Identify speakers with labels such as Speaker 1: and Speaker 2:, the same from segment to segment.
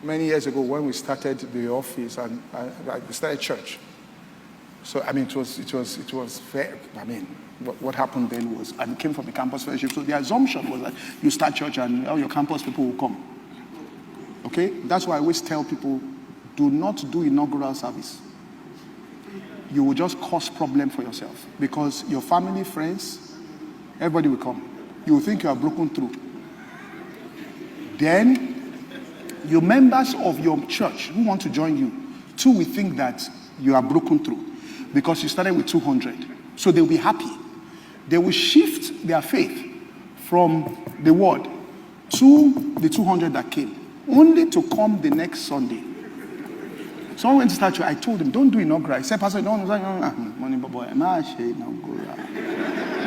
Speaker 1: many years ago when we started the office and we started church. So, I mean, it was fair. I mean, what happened then was, I came from the campus fellowship. So the assumption was that you start church and all your campus people will come. Okay? That's why I always tell people, do not do inaugural service. You will just cause problem for yourself. Because your family, friends, everybody will come. You will think you are broken through. Then, your members of your church who want to join you, too will think that you are broken through. Because you started with 200. So they'll be happy. They will shift their faith from the word to the 200 that came, only to come the next Sunday. Someone went to start church. I told them, don't do inaugural. I said, Pastor, no.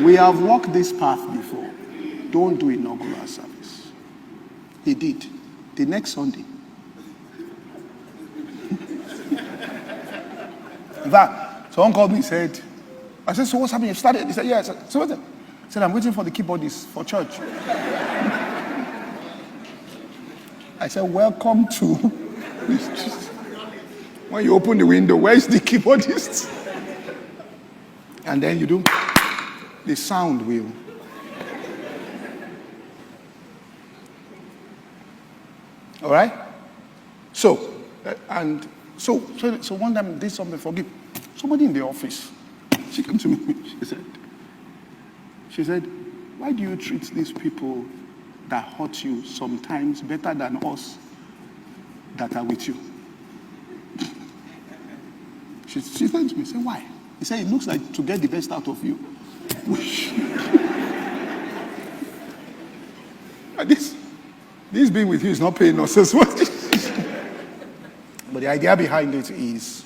Speaker 1: We have walked this path before. Don't do inaugural service. He did. The next Sunday. In fact, someone called me and said, I said, so what's happening? You started? He said, yeah. I said, so what's it? I said, I'm waiting for the keyboardist for church. I said, welcome to... When you open the window, where is the keyboardist? And then you do, the sound will. All right? So one time I did something, forgive. Somebody in the office, she came to me, she said, why do you treat these people that hurt you sometimes better than us that are with you? She said to me, say, why? He said, it looks like to get the best out of you. This being with you is not paying us as much. But the idea behind it is,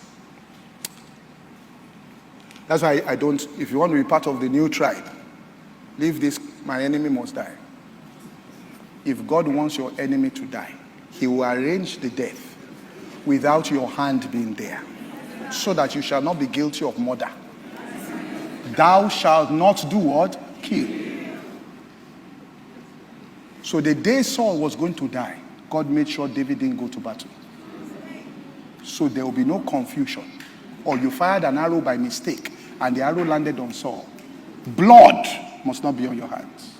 Speaker 1: that's why I don't, if you want to be part of the new tribe, leave this, my enemy must die. If God wants your enemy to die, he will arrange the death without your hand being there, so that you shall not be guilty of murder. Thou shalt not do what? Kill. So the day Saul was going to die, God made sure David didn't go to battle. So there will be no confusion. Or you fired an arrow by mistake and the arrow landed on Saul. Blood must not be on your hands.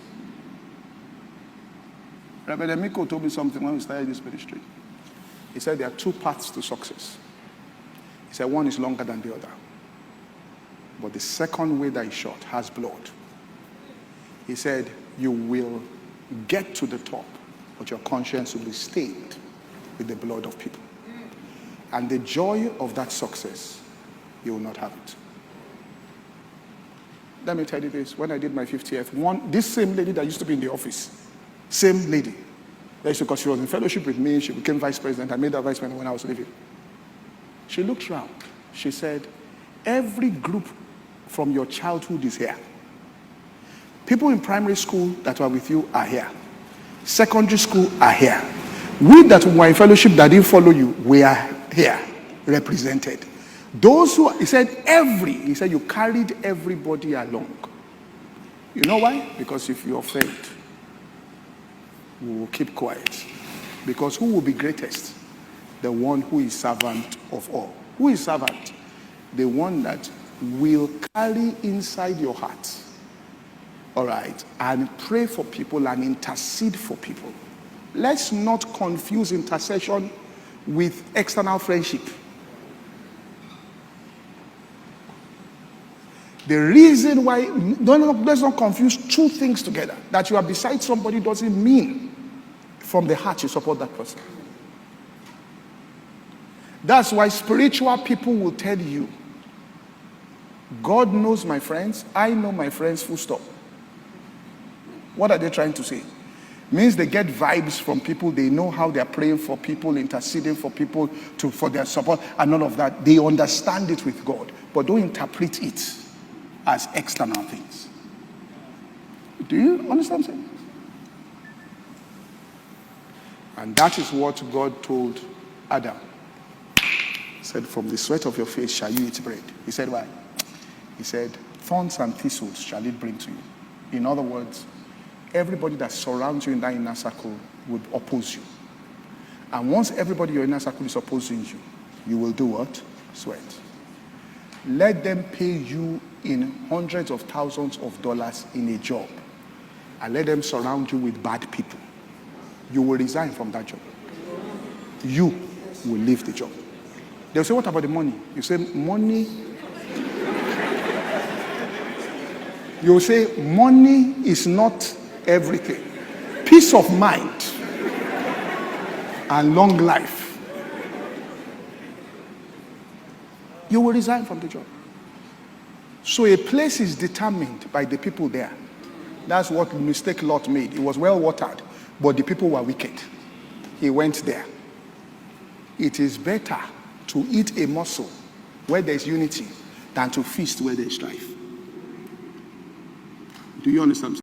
Speaker 1: Reverend Emiko told me something when we started this ministry. He said there are two paths to success. He said one is longer than the other. But the second way that is short has blood. He said you will get to the top, but your conscience will be stained with the blood of people. And the joy of that success, you will not have it. Let me tell you this. When I did my 50th, this same lady that used to be in the office, same lady, because she was in fellowship with me, she became vice president. I made her vice president when I was leaving. She looked around. She said, every group from your childhood is here. People in primary school that were with you are here. Secondary school are here. We that were in fellowship that didn't follow you, we are here, represented. Those who, he said you carried everybody along. You know why? Because if you offend, we will keep quiet. Because who will be greatest? The one who is servant of all. Who is servant? The one that will carry inside your heart, all right, and pray for people and intercede for people. Let's not confuse intercession with external friendship. The reason why, let's not confuse two things together. That you are beside somebody doesn't mean from the heart you support that person. That's why spiritual people will tell you, God knows my friends, I know my friends, full stop. What are they trying to say? Means they get vibes from people, they know how they're praying for people, interceding for people for their support and all of that. They understand it with God, but don't interpret it as external things. Do you understand what I'm saying? And that is what God told Adam. He said, from the sweat of your face shall you eat bread. He said, why? He said, thorns and thistles shall it bring to you. In other words, everybody that surrounds you in that inner circle would oppose you. And once everybody in your inner circle is opposing you, you will do what? Sweat. Let them pay you in hundreds of thousands of dollars in a job, and let them surround you with bad people. You will resign from that job. You will leave the job. They'll say, what about the money? You say, money. You'll say, money is not everything. Peace of mind and long life. You will resign from the job. So a place is determined by the people there. That's what mistake Lot made. It was well watered, but the people were wicked. He went there. It is better to eat a morsel where there is unity than to feast where there is strife. Do you understand?